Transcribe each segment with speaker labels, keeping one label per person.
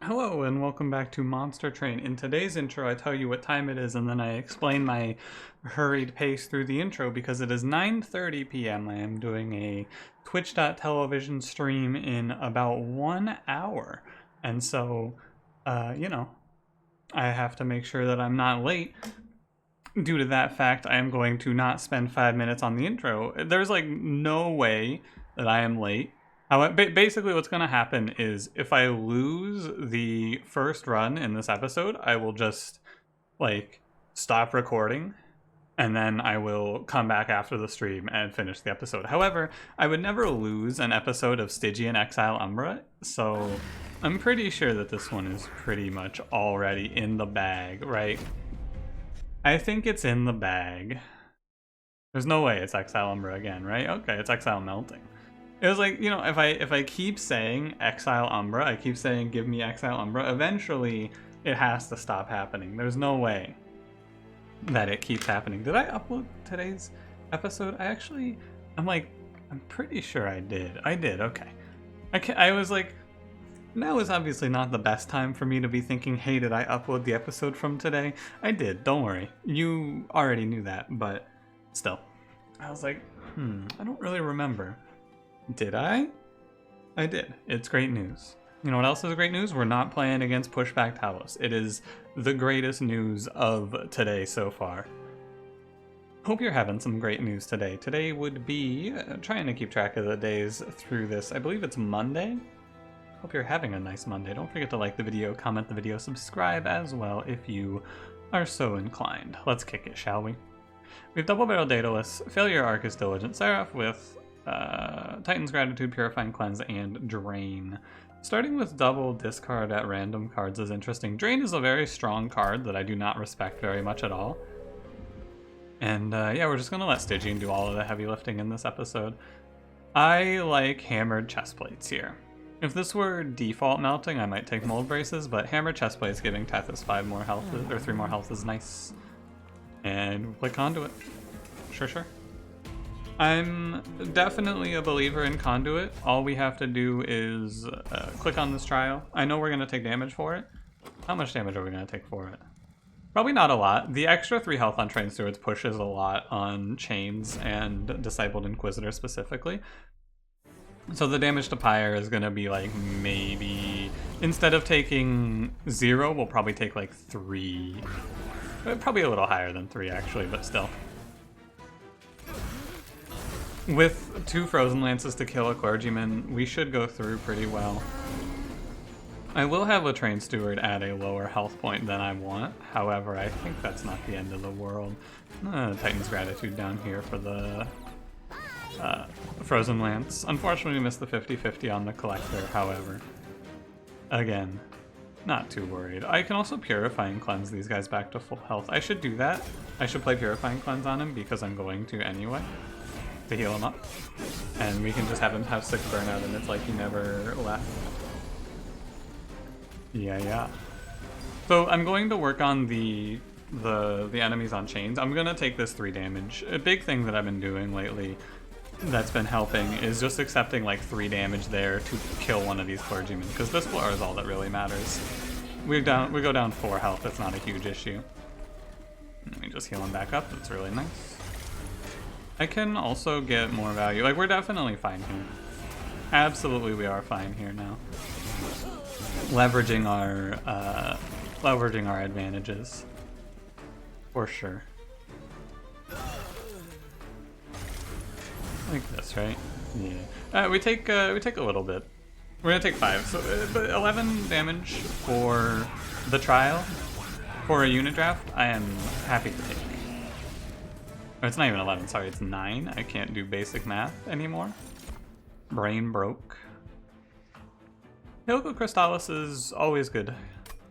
Speaker 1: Hello and welcome back to Monster Train. In today's intro, I tell you what time it is and then I explain my hurried pace through the intro because it is 9:30 p.m. I am doing a Twitch.television stream in about 1 hour. And so, I have to make sure that I'm not late. Due to that fact, I am going to not spend 5 minutes on the intro. There's like no way that I am late. Basically, what's going to happen is if I lose the first run in this episode, I will just like stop recording and then I will come back after the stream and finish the episode. However, I would never lose an episode of Stygian Exile Umbra, so I'm pretty sure that this one is pretty much already in the bag, right? I think it's in the bag. There's no way it's Exile Umbra again, right? Okay, it's Exile Melting. It was like, if I keep saying Exile Umbra, I keep saying give me Exile Umbra, eventually it has to stop happening. There's no way that it keeps happening. Did I upload today's episode? I'm pretty sure I did. I did, okay. I was like, now is obviously not the best time for me to be thinking, hey, did I upload the episode from today? I did, don't worry. You already knew that, but still. I was like, I don't really remember. Did I? I did. It's great news. You know what else is great news? We're not playing against Pushback Talos. It is the greatest news of today so far. Hope you're having some great news today. Today would be, trying to keep track of the days through this, I believe it's Monday? Hope you're having a nice Monday. Don't forget to like the video, comment the video, subscribe as well if you are so inclined. Let's kick it, shall we? We have Double Barrel Daedalus, Failure Arcus Diligent Seraph with Titan's Gratitude, Purifying Cleanse, and Drain. Starting with double discard at random cards is interesting. Drain is a very strong card that I do not respect very much at all. And yeah, we're just going to let Stygian do all of the heavy lifting in this episode. I like hammered chest plates here. If this were default melting, I might take mold braces, but hammered chest plates giving Tethys 5 more health, or 3 more health is nice. And we'll play Conduit. Sure. I'm definitely a believer in Conduit. All we have to do is click on this trial. I know we're going to take damage for it. How much damage are we going to take for it? Probably not a lot. The extra 3 health on Trained Stewards pushes a lot on Chains and Discipled Inquisitor specifically. So the damage to Pyre is going to be like maybe, instead of taking 0, we'll probably take like 3. Probably a little higher than 3 actually, but still. With 2 Frozen Lances to kill a Clergyman, we should go through pretty well. I will have a Trained Steward at a lower health point than I want, however, I think that's not the end of the world. Titan's Gratitude down here for the Frozen Lance. Unfortunately, we missed the 50-50 on the Collector, however. Again, not too worried. I can also Purifying Cleanse these guys back to full health. I should do that. I should play Purifying Cleanse on him because I'm going to anyway, to heal him up. And we can just have him have 6 burnout and it's like he never left. Yeah. So I'm going to work on the enemies on chains. I'm going to take this 3 damage. A big thing that I've been doing lately that's been helping is just accepting like 3 damage there to kill one of these clergymen, because this floor is all that really matters. We go down 4 health, it's not a huge issue. Let me just heal him back up, that's really nice. I can also get more value. Like, we're definitely fine here. Absolutely we are fine here now. Leveraging our advantages. For sure. Like this, right? Yeah. We take a little bit. We're gonna take 5. So, but 11 damage for the trial. For a unit draft, I am happy to take. Or it's not even 11, sorry, it's 9. I can't do basic math anymore. Brain broke. Helical Crystallis is always good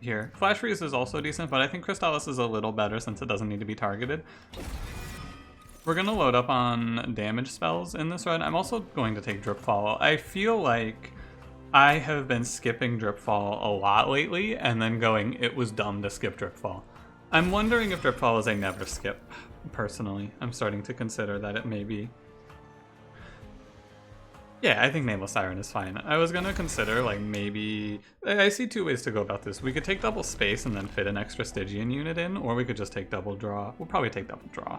Speaker 1: here. Flash Freeze is also decent, but I think Crystallis is a little better since it doesn't need to be targeted. We're going to load up on damage spells in this run. I'm also going to take Dripfall. I feel like I have been skipping Dripfall a lot lately and then going, it was dumb to skip Dripfall. I'm wondering if Dripfall is a never skip, personally. I'm starting to consider that it may be. Yeah, I think Nameless Siren is fine. I was gonna consider, like, maybe... I see two ways to go about this. We could take double space and then fit an extra Stygian unit in, or we could just take double draw. We'll probably take double draw.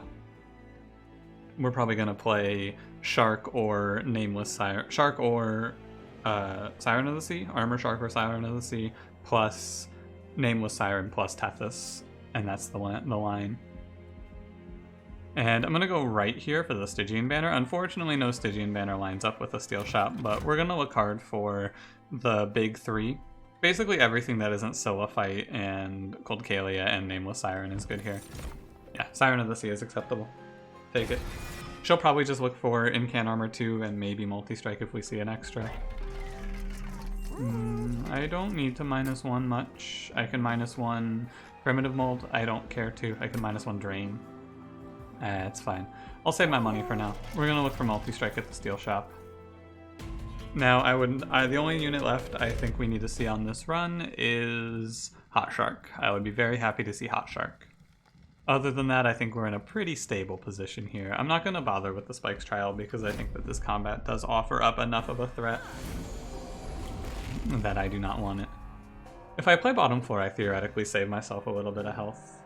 Speaker 1: We're probably gonna play Shark or Nameless Siren... Shark or Siren of the Sea? Armor Shark or Siren of the Sea, plus Nameless Siren plus Tethys, and that's the line. And I'm going to go right here for the Stygian Banner. Unfortunately, no Stygian Banner lines up with the Steel Shop, but we're going to look hard for the big three. Basically everything that isn't Siliphyte and Cold Kalia and Nameless Siren is good here. Yeah, Siren of the Sea is acceptable. Take it. She'll probably just look for Incant Armor 2 and maybe Multi-Strike if we see an extra. I don't need to -1 much. I can -1 Primitive Mold. I don't care to. I can -1 Drain. It's fine. I'll save my money for now. We're gonna look for Multi-Strike at the Steel Shop. Now, the only unit left I think we need to see on this run is Hot Shark. I would be very happy to see Hot Shark. Other than that, I think we're in a pretty stable position here. I'm not gonna bother with the Spikes Trial because I think that this combat does offer up enough of a threat that I do not want it. If I play bottom floor, I theoretically save myself a little bit of health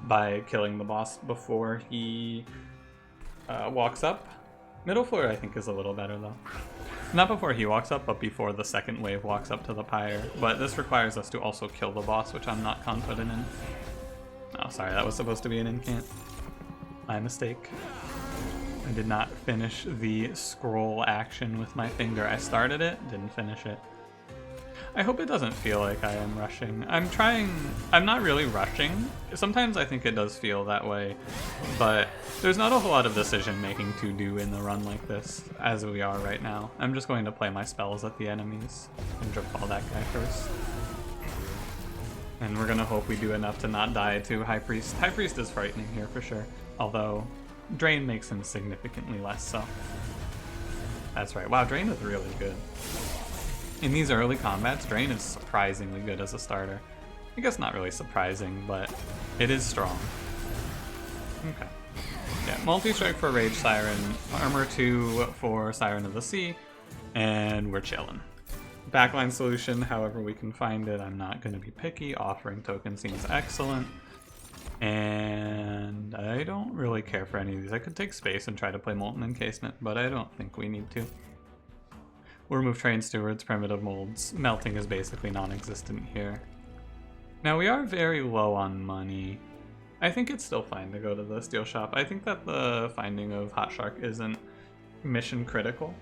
Speaker 1: by killing the boss before he walks up. Middle floor I think is a little better though. Not before he walks up, but before the second wave walks up to the pyre. But this requires us to also kill the boss, which I'm not confident in. Oh, sorry, that was supposed to be an incant. My mistake. I did not finish the scroll action with my finger. I started it, didn't finish it. I hope it doesn't feel like I am rushing. I'm not really rushing. Sometimes I think it does feel that way, but there's not a whole lot of decision making to do in the run like this, as we are right now. I'm just going to play my spells at the enemies and drip ball that guy first. And we're gonna hope we do enough to not die to High Priest. High Priest is frightening here for sure, although Drain makes him significantly less so. That's right. Wow, Drain is really good. In these early combats, Drain is surprisingly good as a starter. I guess not really surprising, but it is strong. Okay. Yeah, Multi-Strike for Rage Siren, Armor 2 for Siren of the Sea, and we're chillin'. Backline solution, however we can find it, I'm not going to be picky. Offering token seems excellent. And I don't really care for any of these. I could take space and try to play Molten Encasement, but I don't think we need to. We'll remove Train Stewards, Primitive Molds. Melting is basically non-existent here. Now we are very low on money. I think it's still fine to go to the Steel Shop. I think that the finding of Hot Shark isn't mission critical.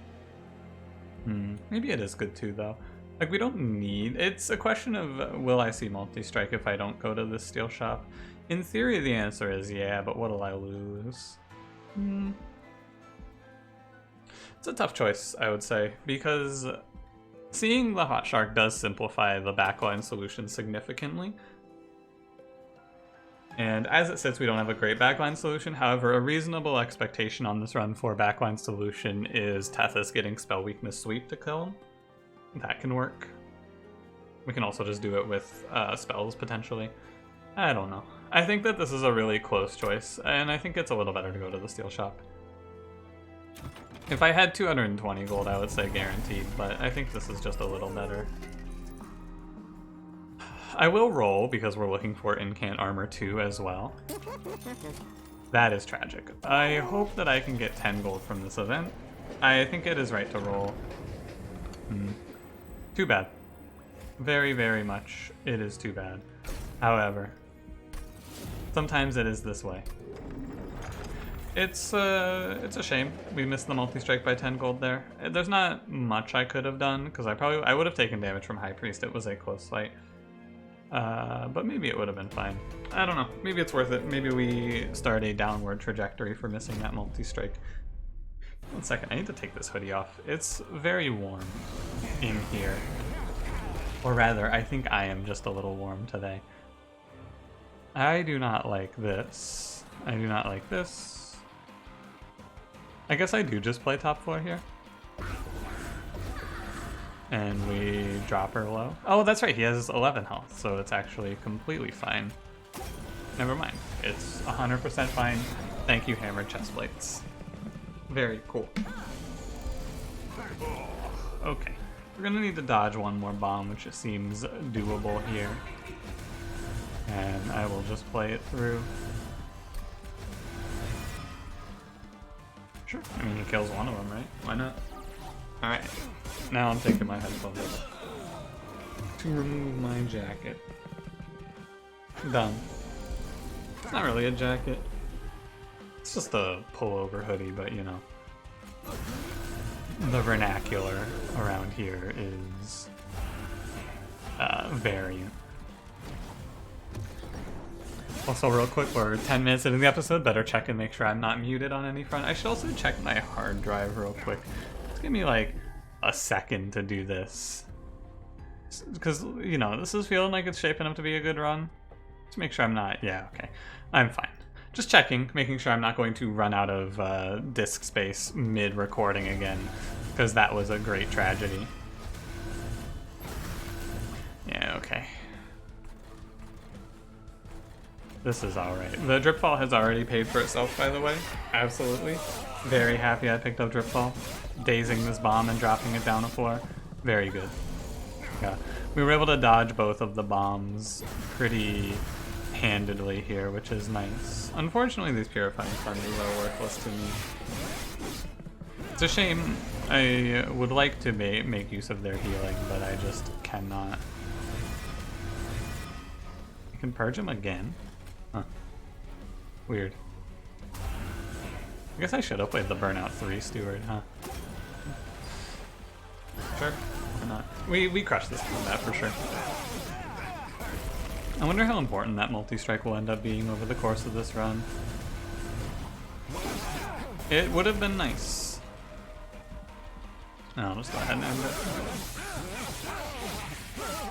Speaker 1: Maybe it is good too, though. Like, we don't need... It's a question of, will I see Multi-Strike if I don't go to the Steel Shop? In theory, the answer is yeah, but what'll I lose? It's a tough choice, I would say, because seeing the Hot Shark does simplify the backline solution significantly. And as it sits, we don't have a great backline solution. However, a reasonable expectation on this run for backline solution is Tethys getting Spell Weakness Sweep to kill him. That can work. We can also just do it with spells, potentially. I don't know. I think that this is a really close choice, and I think it's a little better to go to the Steel Shop. If I had 220 gold, I would say guaranteed, but I think this is just a little better. I will roll, because we're looking for Incant Armor 2 as well. That is tragic. I hope that I can get 10 gold from this event. I think it is right to roll. Too bad. Very, very much it is too bad. However, sometimes it is this way. It's a shame we missed the Multi-Strike by 10 gold there. There's not much I could have done, because I would have taken damage from High Priest. It was a close fight. But maybe it would have been fine. I don't know. Maybe it's worth it. Maybe we start a downward trajectory for missing that Multi-Strike. 1 second, I need to take this hoodie off. It's very warm in here. Or rather, I think I am just a little warm today. I do not like this. I do not like this. I guess I do just play top floor here. And we drop her low. Oh, that's right, he has 11 health, so it's actually completely fine. Never mind, it's 100% fine. Thank you, Hammered Chest Plates. Very cool. Okay. We're gonna need to dodge one more bomb, which just seems doable here. And I will just play it through. Sure. I mean, he kills one of them, right? Why not? Alright. Now I'm taking my headphones off to remove my jacket. Done. It's not really a jacket. It's just a pullover hoodie, but you know. The vernacular around here is variant. Also, real quick, we're 10 minutes into the episode. Better check and make sure I'm not muted on any front. I should also check my hard drive real quick. Just give me like a second to do this. Because, you know, this is feeling like it's shaping up to be a good run. Just make sure I'm not... Yeah, okay. I'm fine. Just checking, making sure I'm not going to run out of disk space mid-recording again. Because that was a great tragedy. Yeah, okay. This is alright. The Dripfall has already paid for itself, by the way. Absolutely. Very happy I picked up Dripfall. Dazing this bomb and dropping it down the floor. Very good. Yeah. We were able to dodge both of the bombs pretty handedly here, which is nice. Unfortunately, these Purifying Thunders are worthless to me. It's a shame. I would like to make use of their healing, but I just cannot. I can purge him again? Huh. Weird. I guess I should have played the Burnout 3 Steward, huh? Sure, why not? We crushed this combat for sure. I wonder how important that multi-strike will end up being over the course of this run. It would have been nice. No, I'll just go ahead and end it.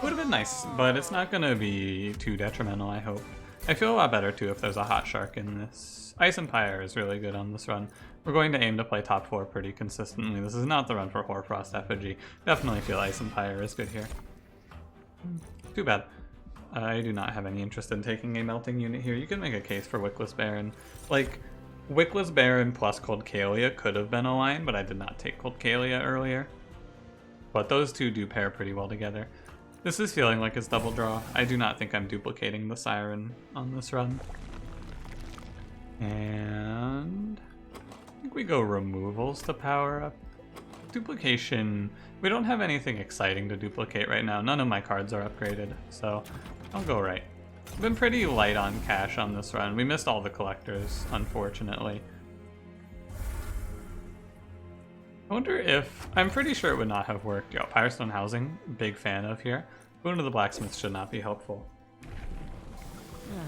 Speaker 1: Would have been nice, but it's not going to be too detrimental, I hope. I feel a lot better too if there's a hot shark in this. Ice Empire is really good on this run. We're going to aim to play top 4 pretty consistently. This is not the run for Hoarfrost Effigy. Definitely feel Ice Empire is good here. Too bad. I do not have any interest in taking a melting unit here. You can make a case for Wickless Baron. Like, Wickless Baron plus Cold Kalia could have been a line, but I did not take Cold Kalia earlier. But those two do pair pretty well together. This is feeling like it's double draw. I do not think I'm duplicating the Siren on this run. And I think we go removals to power up. Duplication, we don't have anything exciting to duplicate right now. None of my cards are upgraded, so I'll go right. I've been pretty light on cash on this run. We missed all the collectors, unfortunately. I wonder if... I'm pretty sure it would not have worked. Yo, Pyrestone Housing, big fan of here. Boon to the Blacksmith should not be helpful.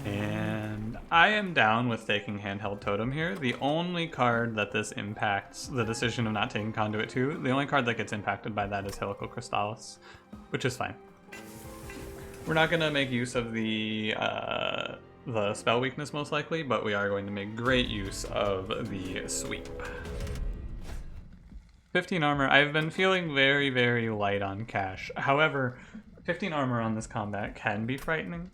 Speaker 1: And I am down with taking Handheld Totem here. The only card that this impacts, the decision of not taking Conduit 2, the only card that gets impacted by that is Helical Crystallis, which is fine. We're not going to make use of the spell weakness most likely, but we are going to make great use of the sweep. 15 armor. I've been feeling very, very light on cash. However, 15 armor on this combat can be frightening.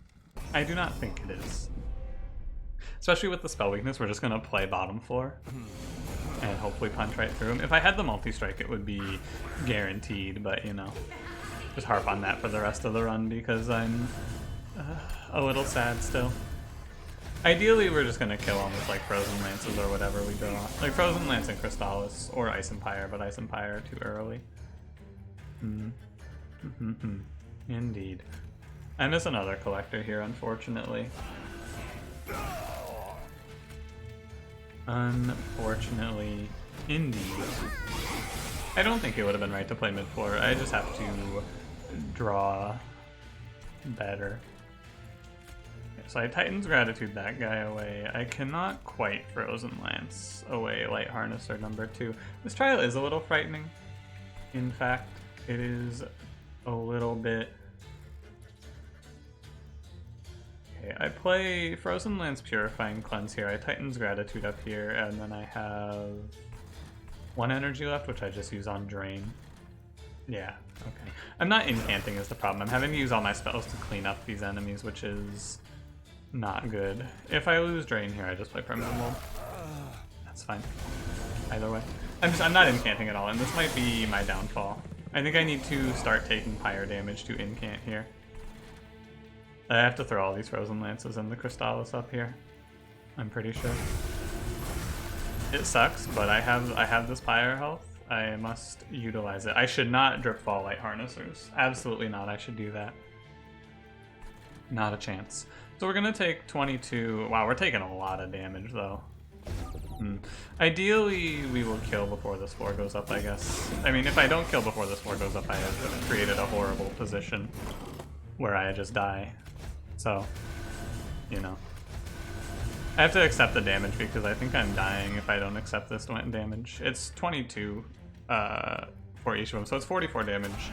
Speaker 1: I do not think it is. Especially with the spell weakness, we're just going to play bottom floor and hopefully punch right through him. If I had the multi-strike, it would be guaranteed, but you know, just harp on that for the rest of the run because I'm a little sad still. Ideally, we're just going to kill him with like Frozen Lances or whatever we draw. Like Frozen Lance and Crystallis or Ice Empire, but Ice Empire too early. Indeed. I miss another collector here, unfortunately. Unfortunately, indeed. I don't think it would have been right to play mid-floor. I just have to draw better. So I Titan's Gratitude that guy away. I cannot quite Frozen Lance away Light Harnesser number 2. This trial is a little frightening. In fact, it is a little bit... Okay, I play Frozen Lance Purifying Cleanse here, I Titan's Gratitude up here, and then I have 1 energy left, which I just use on Drain. Yeah, okay. I'm not incanting is the problem. I'm having to use all my spells to clean up these enemies, which is not good. If I lose Drain here, I just play Permanent Mold. That's fine. Either way. I'm not incanting at all, and this might be my downfall. I think I need to start taking higher damage to incant here. I have to throw all these Frozen Lances and the Crystallis up here. I'm pretty sure. It sucks, but I have this Pyre health. I must utilize it. I should not drip fall Light Harnessers. Absolutely not. I should do that. Not a chance. So we're gonna take 22. Wow, we're taking a lot of damage though. Ideally, we will kill before this floor goes up, I guess. I mean, if I don't kill before this floor goes up, I have created a horrible position where I just die. So, you know. I have to accept the damage because I think I'm dying if I don't accept this damage. It's 22 for each of them, so it's 44 damage.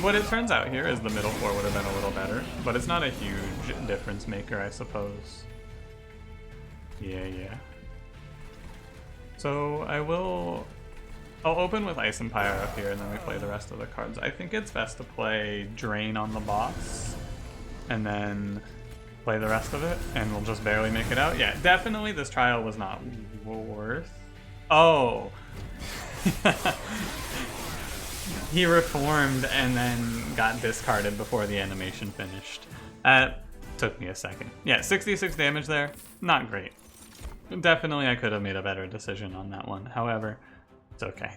Speaker 1: What it turns out here is the middle floor would have been a little better, but it's not a huge difference maker, I suppose. Yeah. So I'll open with Ice and Pyre up here, and then we play the rest of the cards. I think it's best to play Drain on the boss, and then play the rest of it, and we'll just barely make it out. Yeah, definitely this trial was not worth... Oh! He reformed and then got discarded before the animation finished. That took me a second. Yeah, 66 damage there. Not great. Definitely I could have made a better decision on that one. However, it's okay.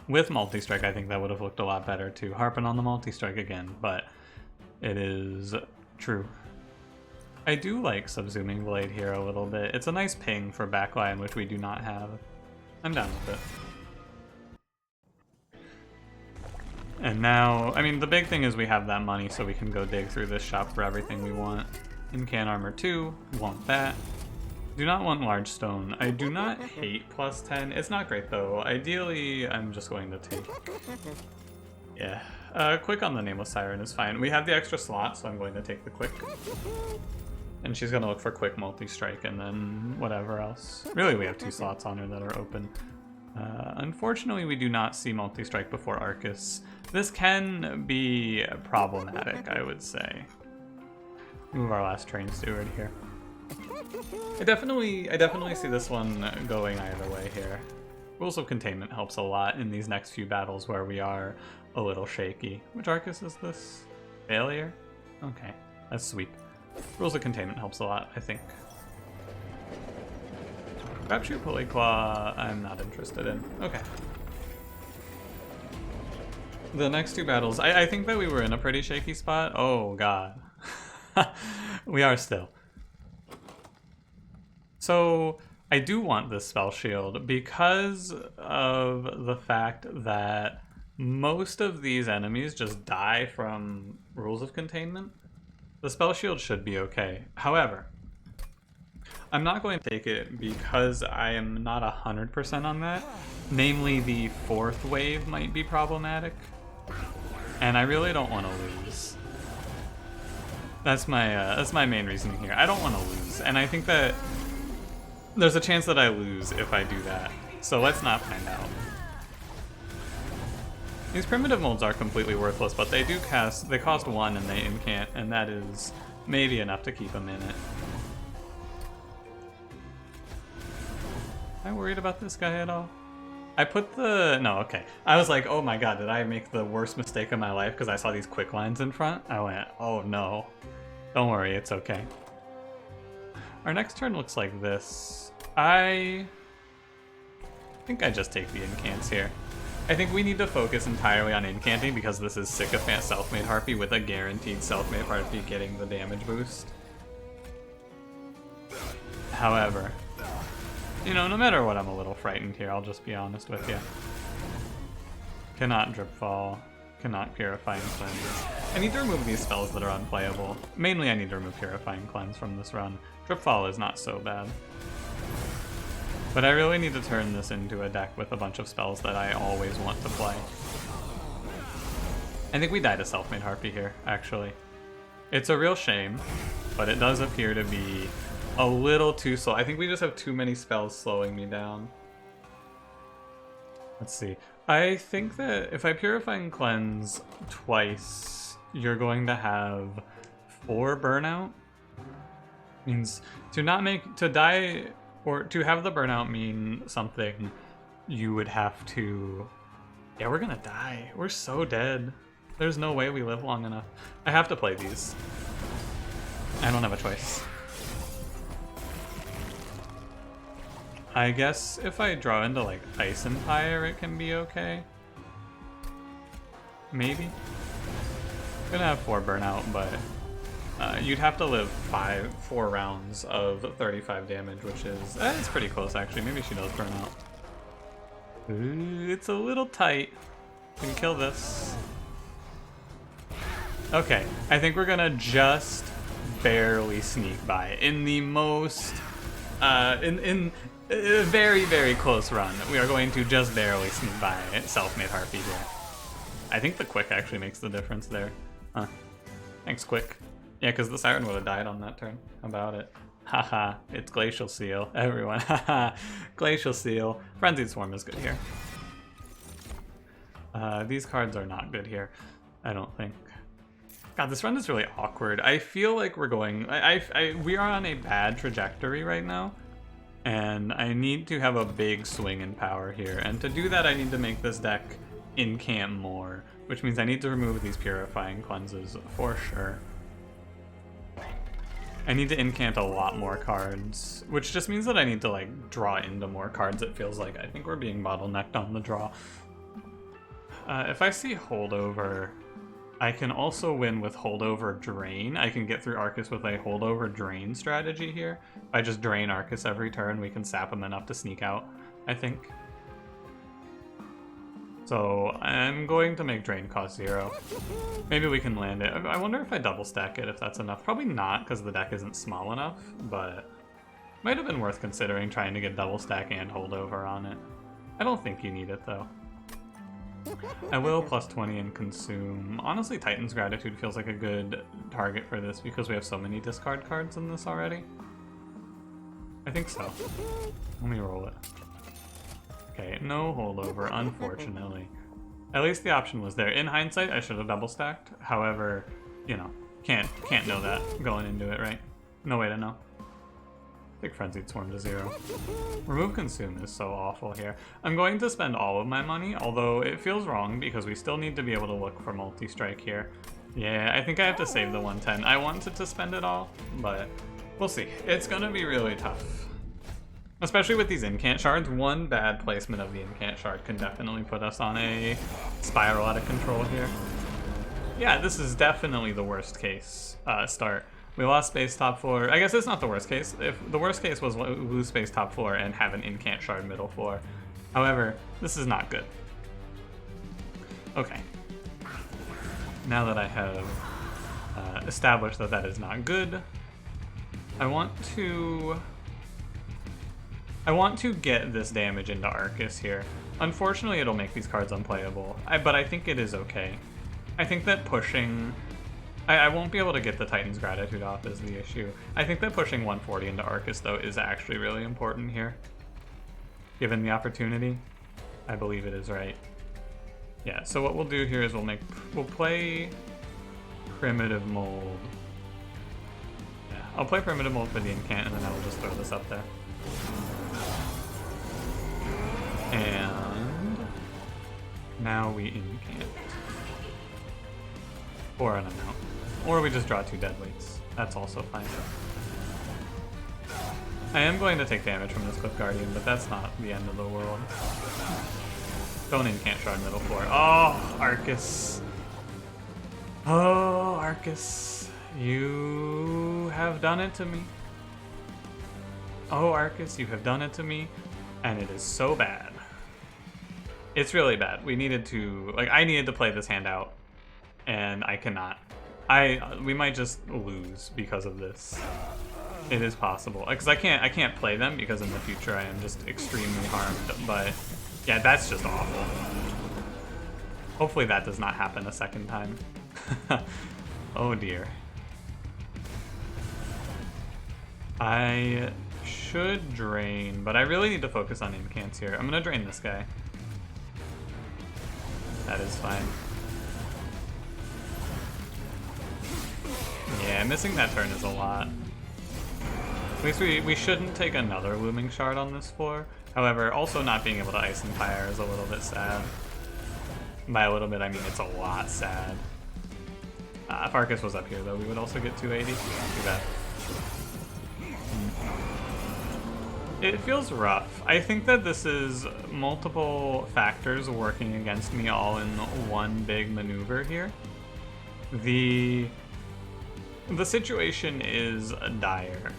Speaker 1: With multi-strike, I think that would have looked a lot better too. Harping on the multi-strike again, but it is true. I do like Subsuming Blade here a little bit. It's a nice ping for backline, which we do not have. I'm down with it. And now, I mean, the big thing is we have that money so we can go dig through this shop for everything we want. Incant Armor 2, want that. Do not want Large Stone. I do not hate plus 10. It's not great though. Ideally, I'm just going to take... Yeah. Quick on the Nameless Siren is fine. We have the extra slot, so I'm going to take the quick. And she's going to look for quick multi-strike and then whatever else. Really, we have 2 slots on her that are open. Unfortunately, we do not see multi-strike before Arcus. This can be problematic, I would say. Move our last Train Steward here. I definitely see this one going either way here. Rules of Containment helps a lot in these next few battles where we are a little shaky. Which Arcus is this? Failure? Okay, that's sweep. Rules of Containment helps a lot, I think. Crapshoot Pollyclaw, I'm not interested in. Okay. The next 2 battles, I think that we were in a pretty shaky spot. Oh god. We are still. So, I do want this Spell Shield because of the fact that most of these enemies just die from Rules of Containment. The Spell Shield should be okay. However, I'm not going to take it because I am not 100% on that. Namely, the 4th wave might be problematic, and I really don't want to lose. That's my main reasoning here. I don't want to lose, and I think that there's a chance that I lose if I do that. So let's not find out. These primitive molds are completely worthless, but they cost 1 and they incant, and that is maybe enough to keep them in it. Am I worried about this guy at all? I put no, okay. I was like, oh my god, did I make the worst mistake of my life because I saw these quick lines in front? I went, oh no. Don't worry, it's okay. Our next turn looks like this. I think I just take the incants here. I think we need to focus entirely on incanting because this is Sycophant Self-Made Harpy with a guaranteed Self-Made Harpy getting the damage boost. However, you know, no matter what, I'm a little frightened here, I'll just be honest with you. Cannot Drip Fall, cannot Purifying Cleanse. I need to remove these spells that are unplayable. Mainly I need to remove Purifying Cleanse from this run. Drip Fall is not so bad. But I really need to turn this into a deck with a bunch of spells that I always want to play. I think we die to Self-Made Harpy here, actually. It's a real shame, but it does appear to be a little too slow. I think we just have too many spells slowing me down. Let's see. I think that if I Purifying Cleanse twice, you're going to have 4 burnout. Means to die Or to have the burnout mean something, you would have to... Yeah, we're gonna die. We're so dead. There's no way we live long enough. I have to play these. I don't have a choice. I guess if I draw into like Ice Empire, it can be okay. Maybe. I'm gonna have 4 burnout, but you'd have to live 4 rounds of 35 damage, which is it's pretty close actually. Maybe she does burn out. Ooh, it's a little tight. Can kill this. Okay, I think we're gonna just barely sneak by in the most in a very, very close run. We are going to just barely sneak by Self-Made Harpy here. I think the Quick actually makes the difference there. Huh. Thanks, Quick. Yeah, because the Siren would have died on that turn. How about it? Haha, it's Glacial Seal. Everyone, haha. Glacial Seal. Frenzied Swarm is good here. These cards are not good here, I don't think. God, this run is really awkward. I feel like we're going... we are on a bad trajectory right now, and I need to have a big swing in power here. And to do that, I need to make this deck incant more, which means I need to remove these Purifying Cleanses for sure. I need to incant a lot more cards, which just means that I need to like draw into more cards, it feels like. I think we're being bottlenecked on the draw. If I see Holdover, I can also win with Holdover Drain. I can get through Arcus with a Holdover Drain strategy here. If I just drain Arcus every turn, we can sap him enough to sneak out, I think. So I'm going to make Drain cost 0. Maybe we can land it. I wonder if I double stack it, if that's enough. Probably not, because the deck isn't small enough, but might have been worth considering trying to get double stack and Holdover on it. I don't think you need it, though. I will plus 20 and consume. Honestly, Titan's Gratitude feels like a good target for this because we have so many discard cards in this already. I think so. Let me roll it. Okay, no Holdover, unfortunately. At least the option was there. In hindsight, I should have double stacked. However, you know, can't know that going into it, right? No way to know. Take Frenzied Swarm to 0. Remove Consume is so awful here. I'm going to spend all of my money, although it feels wrong because we still need to be able to look for multi-strike here. Yeah, I think I have to save the 110. I wanted to spend it all, but we'll see. It's gonna be really tough. Especially with these Incant Shards. One bad placement of the Incant Shard can definitely put us on a spiral out of control here. Yeah, this is definitely the worst case start. We lost space top 4. I guess it's not the worst case. If the worst case was lose space top 4 and have an Incant Shard middle 4. However, this is not good. Okay. Now that I have established that that is not good, I want to get this damage into Arcus here. Unfortunately, it'll make these cards unplayable, but I think it is okay. I think that pushing... I won't be able to get the Titan's Gratitude off is the issue. I think that pushing 140 into Arcus, though, is actually really important here. Given the opportunity, I believe it is right. Yeah, so what we'll do here is we'll play Primitive Mold. Yeah, I'll play Primitive Mold for the Incant, and then I will just throw this up there. And now we Incant. Or an amount. Or we just draw 2 dead weights. That's also fine. I am going to take damage from this Cliff Guardian, but that's not the end of the world. Don't Incant Shard middle 4. Oh, Arcus. Oh, Arcus. You have done it to me. Oh, Arcus, you have done it to me. And it is so bad. It's really bad. We needed to... Like, I needed to play this hand out. And I cannot. We might just lose because of this. It is possible. Because I can't play them because in the future I am just extremely harmed. But yeah, that's just awful. Hopefully that does not happen a second time. Oh dear. I should drain, but I really need to focus on Incants here. I'm gonna drain this guy. That is fine. Yeah, missing that turn is a lot. At least we shouldn't take another Looming Shard on this floor. However, also not being able to Ice and Fire is a little bit sad. By a little bit, I mean it's a lot sad. If Arcus was up here, though, we would also get 280. Too bad. It feels rough. I think that this is multiple factors working against me all in one big maneuver here. The situation is dire.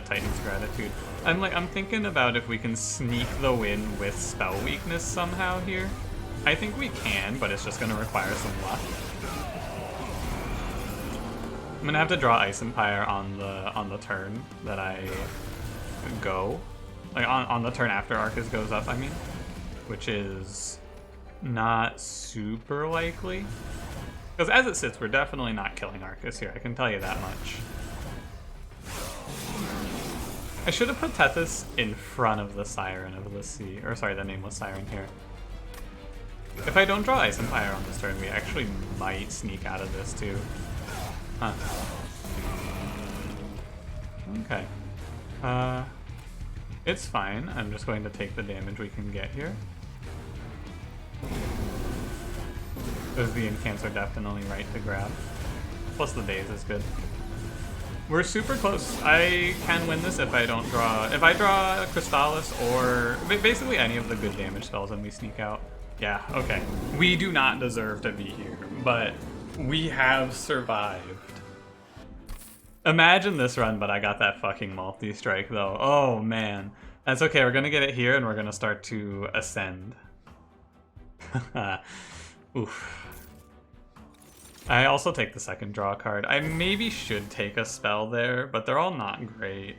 Speaker 1: Titan's Gratitude. I'm thinking about if we can sneak the win with spell weakness somehow here. I think we can, but it's just gonna require some luck. I'm gonna have to draw Ice Empire on the turn that I go. Like on the turn after Arcus goes up, I mean. Which is not super likely. Because as it sits, we're definitely not killing Arcus here, I can tell you that much. I should have put Tethys in front of the Siren of the Sea. Or sorry, the Nameless Siren here. If I don't draw Ice Empire on this turn, we actually might sneak out of this too. Huh. Okay. It's fine. I'm just going to take the damage we can get here. Because the Incants are definitely right to grab. Plus the Daze is good. We're super close. I can win this if I don't draw... If I draw Crystallis or... Basically any of the good damage spells and we sneak out. Yeah, okay. We do not deserve to be here, but we have survived. Imagine this run, but I got that fucking multi-strike though. Oh man. That's okay, we're gonna get it here and we're gonna start to ascend. Oof. I also take the second draw card. I maybe should take a spell there, but they're all not great.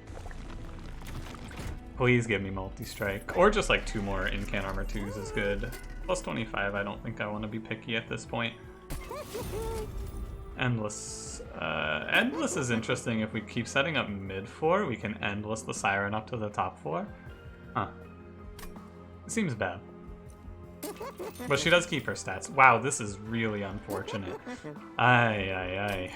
Speaker 1: Please give me multi-strike. Or just like 2 more Incant Armor 2s is good. Plus 25, I don't think I want to be picky at this point. Endless. Endless is interesting. If we keep setting up mid floor, we can Endless the Siren up to the top floor. Huh. It seems bad. But she does keep her stats. Wow, this is really unfortunate. Aye.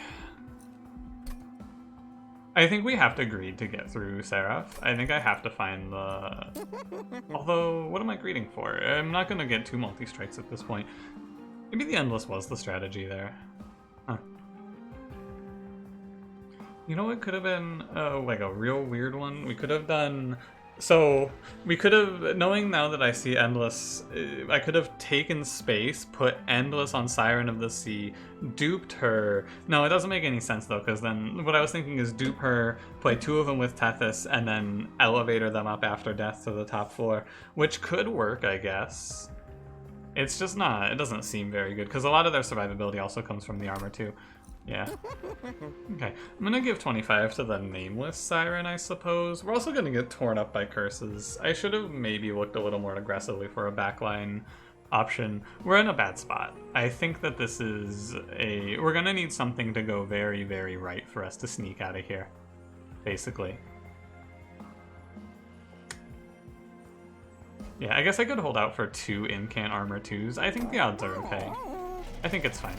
Speaker 1: I think we have to greed to get through Seraph. I think I have to find the... Although, what am I greeding for? I'm not going to get 2 multi-strikes at this point. Maybe the Endless was the strategy there. Huh. You know what could have been like a real weird one? We could have done... So, we could have, knowing now that I see Endless, I could have taken space, put Endless on Siren of the Sea, duped her. No, it doesn't make any sense though, because then what I was thinking is dupe her, play 2 of them with Tethys, and then elevator them up after death to the top floor, which could work, I guess. It's just not, it doesn't seem very good, because a lot of their survivability also comes from the armor too. Yeah. Okay, I'm gonna give 25 to the Nameless Siren, I suppose. We're also gonna get torn up by curses. I should have maybe looked a little more aggressively for a backline option. We're in a bad spot. I think that this is a... We're gonna need something to go very, very right for us to sneak out of here, basically. Yeah, I guess I could hold out for 2 Incant Armor 2s. I think the odds are okay. I think it's fine.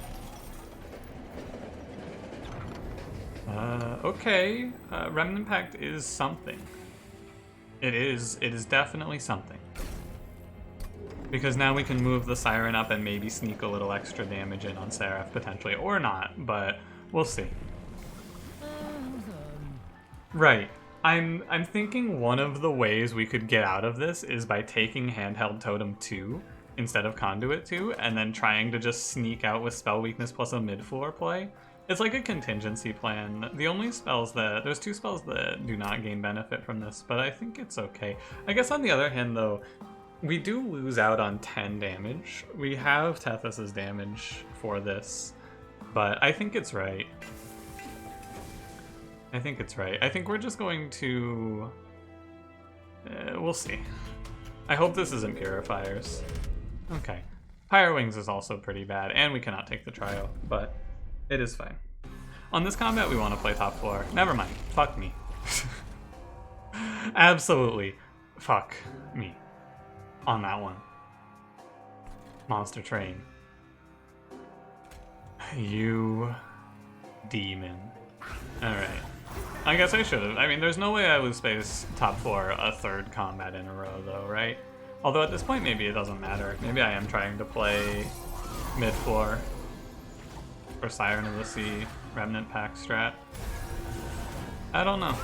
Speaker 1: Okay. Remnant Pact is something. It is definitely something. Because now we can move the Siren up and maybe sneak a little extra damage in on Seraph, potentially. Or not, but we'll see. Right. I'm thinking one of the ways we could get out of this is by taking Handheld Totem 2 instead of Conduit 2, and then trying to just sneak out with Spell Weakness plus a mid-floor play. It's like a contingency plan. The only spells that... There's 2 spells that do not gain benefit from this, but I think it's okay. I guess on the other hand, though, we do lose out on 10 damage. We have Tethys' damage for this, but I think it's right. I think it's right. I think we're just going to... we'll see. I hope this isn't Purifiers. Okay. Pyre Wings is also pretty bad, and we cannot take the trio, but... It is fine. On this combat, we want to play top floor. Never mind. Fuck me. Absolutely. Fuck me. On that one. Monster Train. You demon. Alright. I guess I should have. I mean, there's no way I would space top 4 a third combat in a row, though, right? Although at this point, maybe it doesn't matter. Maybe I am trying to play mid 4 for Siren of the Sea, Remnant Pack strat. I don't know.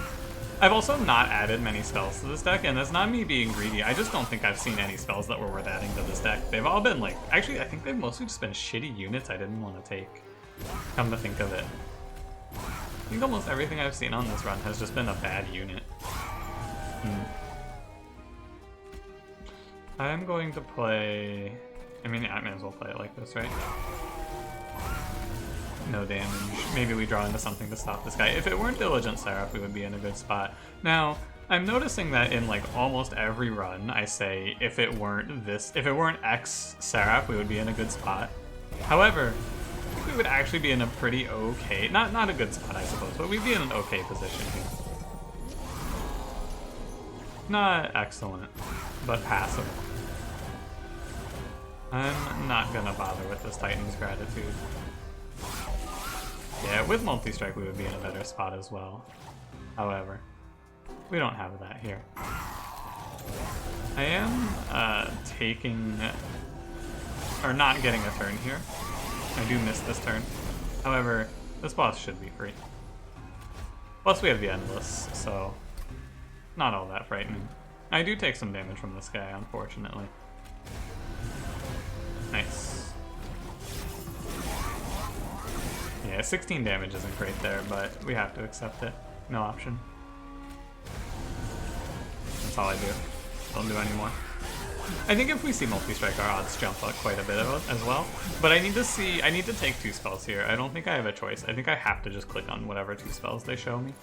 Speaker 1: I've also not added many spells to this deck, and that's not me being greedy. I just don't think I've seen any spells that were worth adding to this deck. They've all been like, actually, I think they've mostly just been shitty units I didn't want to take. Come to think of it. I think almost everything I've seen on this run has just been a bad unit. I'm going to play... I mean, I may as well play it like this, right? No damage. Maybe we draw into something to stop this guy. If it weren't Diligent Seraph, we would be in a good spot. Now, I'm noticing that in like almost every run, I say if it weren't X Seraph, we would be in a good spot. However, I think we would actually be in a pretty okay, not a good spot, I suppose, but we'd be in an okay position here. Not excellent, but passable. I'm not gonna bother with this Titan's Gratitude. Yeah, with multi-strike we would be in a better spot as well. However, we don't have that here. I am taking, or not getting a turn here. I do miss this turn. However, this boss should be free. Plus we have the Endless, so not all that frightening. I do take some damage from this guy, unfortunately. Nice. Yeah, 16 damage isn't great there, but we have to accept it. No option. That's all I do. Don't do any more. I think if we see multi-strike, our odds jump up quite a bit as well. But I need to take 2 spells here. I don't think I have a choice. I think I have to just click on whatever 2 spells they show me.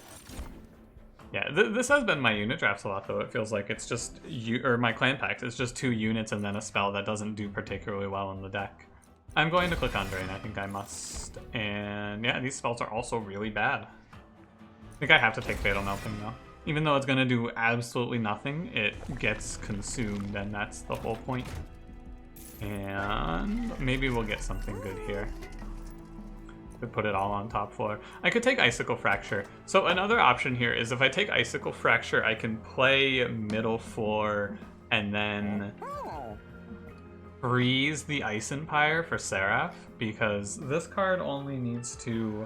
Speaker 1: Yeah, this has been my unit drafts a lot, though. It feels like it's just my clan packs. It's just 2 units and then a spell that doesn't do particularly well in the deck. I'm going to click on Drain, I think I must. And yeah, these spells are also really bad. I think I have to take Fatal Melting though. Even though it's gonna do absolutely nothing, it gets consumed and that's the whole point. And maybe we'll get something good here. Could put it all on top 4. I could take Icicle Fracture. So another option here is if I take Icicle Fracture, I can play middle 4 and then freeze the Ice Empire for Seraph, because this card only needs to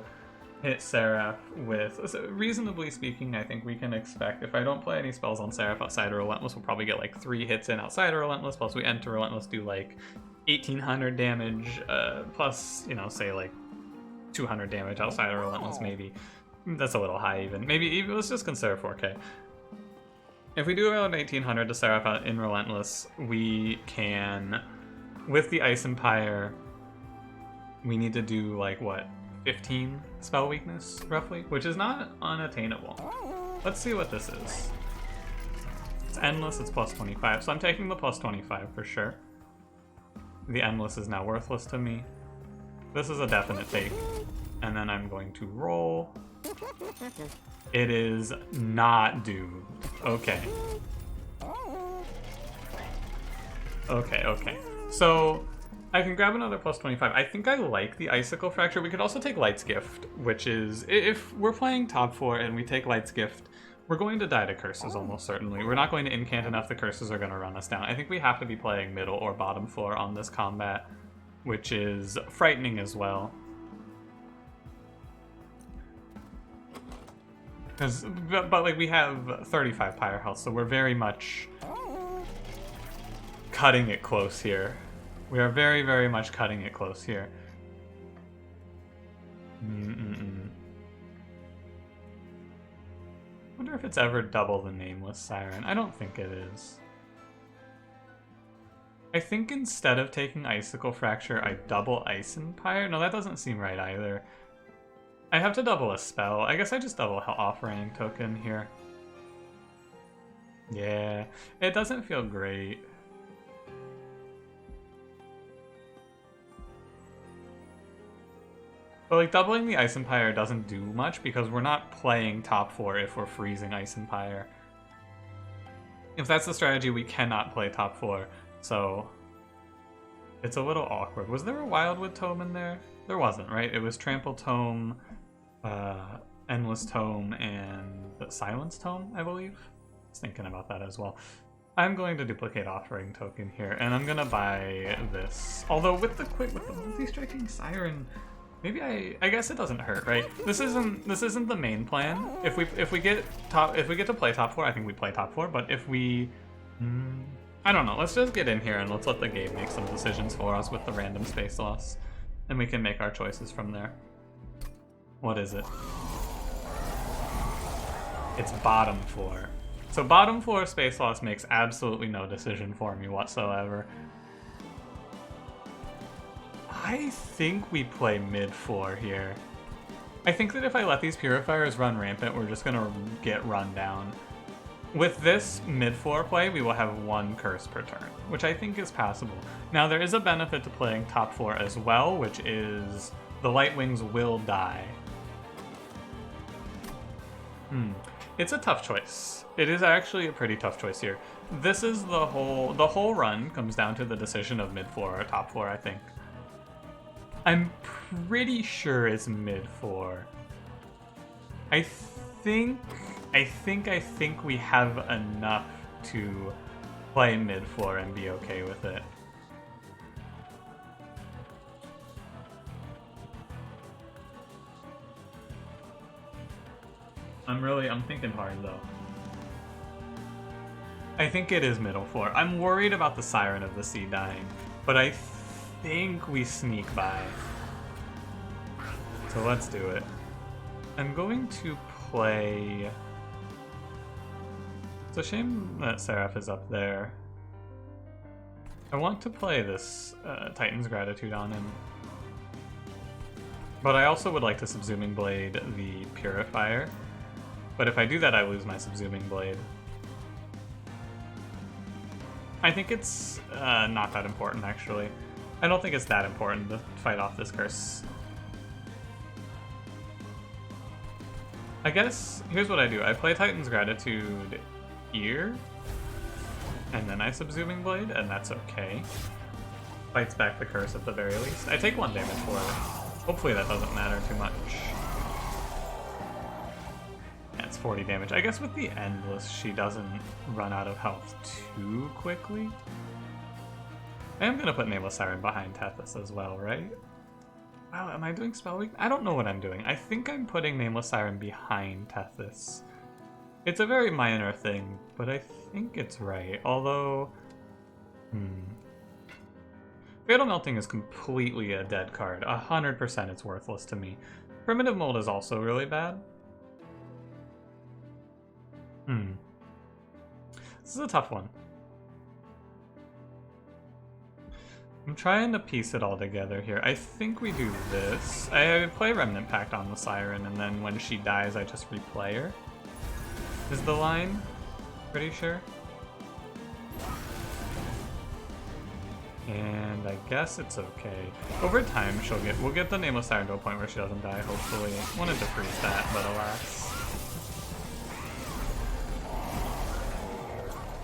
Speaker 1: hit Seraph with, so reasonably speaking, I think we can expect, if I don't play any spells on Seraph outside of Relentless, we'll probably get like 3 hits in outside of Relentless, plus we enter Relentless, do like 1800 damage, plus, you know, say like 200 damage outside of Relentless, maybe. That's a little high even. Maybe let's just consider 4K. If we do around 1800 to Seraph out in Relentless, we can, with the Ice Empire, we need to do like, what, 15 spell weakness, roughly? Which is not unattainable. Let's see what this is. It's Endless, it's plus 25, so I'm taking the plus 25 for sure. The Endless is now worthless to me. This is a definite take. And then I'm going to roll. It is not doomed. Okay. Okay. So I can grab another plus 25. I think I like the Icicle Fracture. We could also take Light's Gift, which is, if we're playing top 4 and we take Light's Gift, we're going to die to curses almost certainly. We're not going to incant enough, the curses are going to run us down. I think we have to be playing middle or bottom floor on this combat, which is frightening as well. But like we have 35 pyre health, so we're very much cutting it close here. We are very, very much cutting it close here. Wonder if it's ever double the Nameless Siren. I don't think it is. I think instead of taking Icicle Fracture, I double Ice Empire. No, that doesn't seem right either. I have to double a spell. I guess I just double Off-Raining Token here. Yeah, it doesn't feel great. But like doubling the Ice Empire doesn't do much because we're not playing top 4 if we're freezing Ice Empire. If that's the strategy, we cannot play top 4. So it's a little awkward. Was there a Wildwood Tome in there? There wasn't, right? It was Trample Tome, Endless Tome and the Silence Tome, I believe. I was thinking about that as well. I'm going to duplicate Offering Token here, and I'm gonna buy this. Although with the multi-striking Siren, maybe I guess it doesn't hurt, right? This isn't the main plan. If we get to play top 4, I think we play top 4. But if we, I don't know. Let's just get in here and let's let the game make some decisions for us with the random space loss, and we can make our choices from there. What is it? It's bottom 4. So bottom 4 space loss makes absolutely no decision for me whatsoever. I think we play mid 4 here. I think that if I let these purifiers run rampant, we're just gonna get run down. With this mid 4 play, we will have 1 curse per turn, which I think is passable. Now there is a benefit to playing top 4 as well, which is the Light Wings will die. It's a tough choice. It is actually a pretty tough choice here. This is the whole run comes down to the decision of mid 4 or top 4, I think. I'm pretty sure it's mid 4. I think we have enough to play mid 4 and be okay with it. I'm thinking hard though. I think it is middle 4. I'm worried about the Siren of the Sea dying, but I think we sneak by. So let's do it. I'm going to play... It's a shame that Seraph is up there. I want to play this Titan's Gratitude on him. But I also would like to Subsuming Blade the Purifier. But if I do that, I lose my Subsuming Blade. I think it's not that important, actually. I don't think it's that important to fight off this curse. I guess, here's what I do. I play Titan's Gratitude here, and then I Subsuming Blade, and that's okay. Fights back the curse at the very least. I take 1 damage for it. Hopefully that doesn't matter too much. That's 40 damage. I guess with the Endless, she doesn't run out of health too quickly. I am going to put Nameless Siren behind Tethys as well, right? Wow, am I doing Spell Weak? I don't know what I'm doing. I think I'm putting Nameless Siren behind Tethys. It's a very minor thing, but I think it's right. Although... Fatal Melting is completely a dead card. 100% it's worthless to me. Primitive Mold is also really bad. This is a tough one. I'm trying to piece it all together here. I think we do this. I play Remnant Pact on the Siren, and then when she dies, I just replay her. Is the line? Pretty sure. And I guess it's okay. Over time, we'll get the Nameless Siren to a point where she doesn't die, hopefully. Wanted to freeze that, but alas.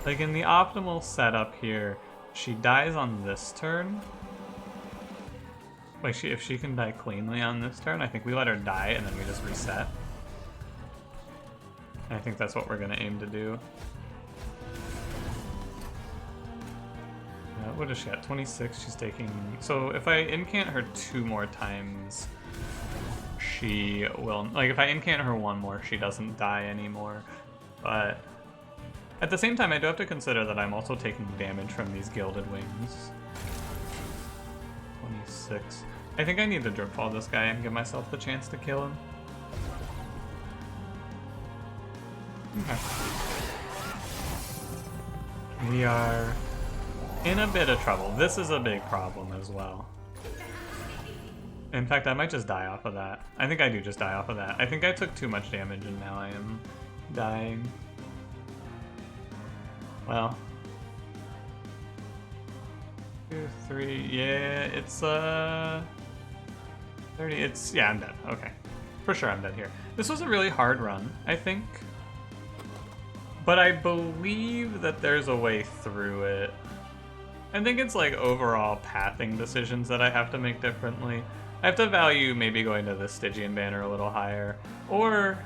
Speaker 1: Like, in the optimal setup here, she dies on this turn. Like, if she can die cleanly on this turn, I think we let her die and then we just reset. And I think that's what we're going to aim to do. What does she got? 26, she's taking... So if I incant her 2 more times, she will... Like, if I incant her 1 more, she doesn't die anymore. But... At the same time, I do have to consider that I'm also taking damage from these Gilded Wings. 26. I think I need to Dripfall this guy and give myself the chance to kill him. Okay. We are in a bit of trouble. This is a big problem as well. In fact, I might just die off of that. I think I do just die off of that. I think I took too much damage and now I am dying. Well, 2, 3, yeah, it's 30, yeah, I'm dead, okay. For sure I'm dead here. This was a really hard run, I think. But I believe that there's a way through it. I think it's like overall pathing decisions that I have to make differently. I have to value maybe going to the Stygian Banner a little higher, or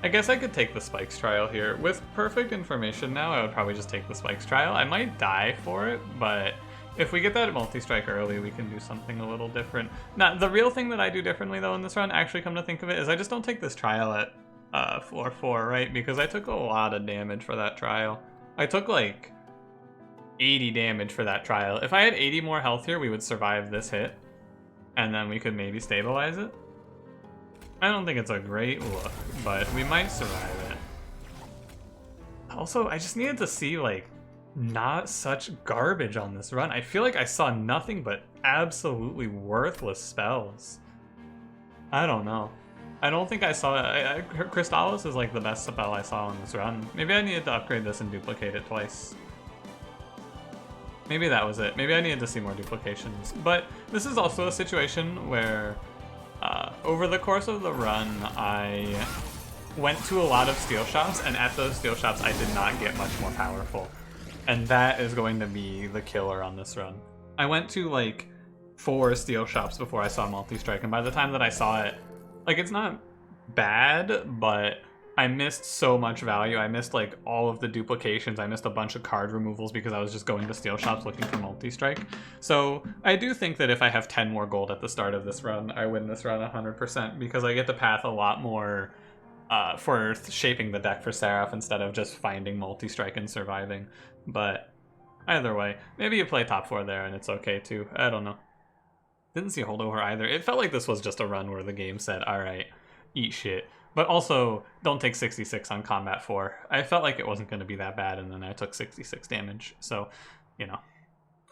Speaker 1: I guess I could take the Spikes trial here. With perfect information now, I would probably just take the Spikes trial. I might die for it, but if we get that multi-strike early, we can do something a little different. Now, the real thing that I do differently, though, in this run, actually come to think of it, is I just don't take this trial at floor 4, right? Because I took a lot of damage for that trial. I took, like, 80 damage for that trial. If I had 80 more health here, we would survive this hit, and then we could maybe stabilize it. I don't think it's a great look, but we might survive it. Also, I just needed to see, like, not such garbage on this run. I feel like I saw nothing but absolutely worthless spells. I don't know. I don't think I saw it. Crystallis is like the best spell I saw on this run. Maybe I needed to upgrade this and duplicate it twice. Maybe that was it. Maybe I needed to see more duplications. But this is also a situation where over the course of the run, I went to a lot of steel shops, and at those steel shops, I did not get much more powerful. And that is going to be the killer on this run. I went to like 4 steel shops before I saw multi-strike, and by the time that I saw it, like, it's not bad, but I missed so much value. I missed like all of the duplications. I missed a bunch of card removals because I was just going to steel shops looking for multi-strike. So I do think that if I have 10 more gold at the start of this run, I win this run 100% because I get to path a lot more for shaping the deck for Seraph instead of just finding multi-strike and surviving. But either way, maybe you play top 4 there and it's okay too. I don't know. Didn't see holdover either. It felt like this was just a run where the game said, alright, eat shit. But also, don't take 66 on Combat 4. I felt like it wasn't going to be that bad, and then I took 66 damage. So, you know.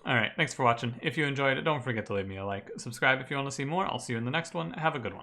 Speaker 1: Alright, thanks for watching. If you enjoyed it, don't forget to leave me a like. Subscribe if you want to see more. I'll see you in the next one. Have a good one.